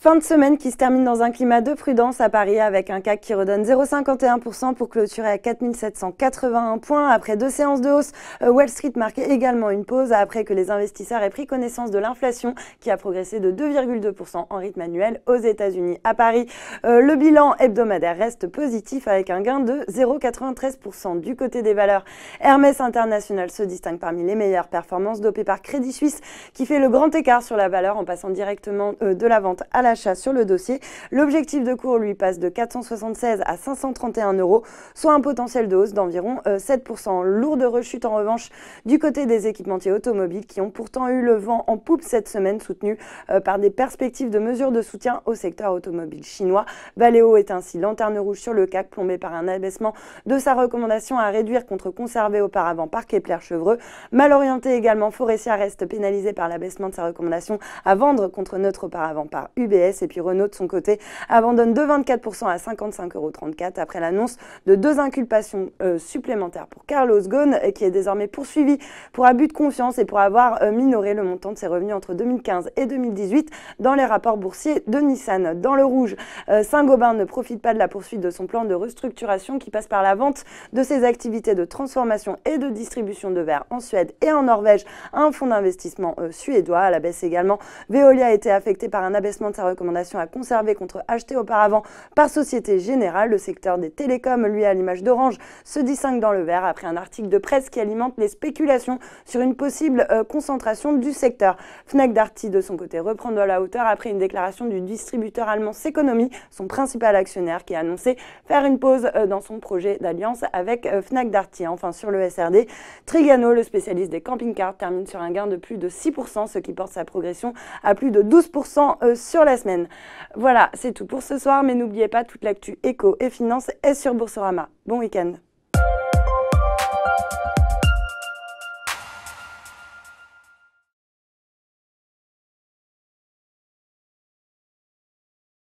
Fin de semaine qui se termine dans un climat de prudence à Paris avec un CAC qui redonne 0,51% pour clôturer à 4 781 points. Après 2 séances de hausse, Wall Street marque également une pause après que les investisseurs aient pris connaissance de l'inflation qui a progressé de 2,2% en rythme annuel aux États-Unis. À Paris, le bilan hebdomadaire reste positif avec un gain de 0,93%. Du côté des valeurs, Hermès International se distingue parmi les meilleures performances, dopé par Crédit Suisse qui fait le grand écart sur la valeur en passant directement de la vente à l'achat sur le dossier. L'objectif de cours lui passe de 476 à 531 €, soit un potentiel de hausse d'environ 7%. Lourde rechute en revanche du côté des équipementiers automobiles qui ont pourtant eu le vent en poupe cette semaine, soutenus par des perspectives de mesures de soutien au secteur automobile chinois. Valeo est ainsi lanterne rouge sur le CAC, plombé par un abaissement de sa recommandation à réduire contre conserver auparavant par Kepler-Chevreux. Mal orienté également, Faurecia reste pénalisé par l'abaissement de sa recommandation à vendre contre neutre auparavant par UBS. Et puis Renault de son côté abandonne de 24% à 55,34 € après l'annonce de 2 inculpations supplémentaires pour Carlos Ghosn qui est désormais poursuivi pour abus de confiance et pour avoir minoré le montant de ses revenus entre 2015 et 2018 dans les rapports boursiers de Nissan. Dans le rouge, Saint-Gobain ne profite pas de la poursuite de son plan de restructuration qui passe par la vente de ses activités de transformation et de distribution de verre en Suède et en Norvège à un fonds d'investissement suédois. À la baisse également, Veolia a été affecté par un abaissement de sa recommandation à conserver contre acheter auparavant par Société Générale. Le secteur des télécoms, lui, à l'image d'Orange, se distingue dans le vert après un article de presse qui alimente les spéculations sur une possible concentration du secteur. Fnac Darty, de son côté, reprend de la hauteur après une déclaration du distributeur allemand Ceconomy, son principal actionnaire, qui a annoncé faire une pause dans son projet d'alliance avec Fnac Darty. Enfin, sur le SRD, Trigano, le spécialiste des camping-cars, termine sur un gain de plus de 6%, ce qui porte sa progression à plus de 12% sur la semaine. Voilà, c'est tout pour ce soir, mais n'oubliez pas, toute l'actu éco et finance est sur Boursorama. Bon week-end.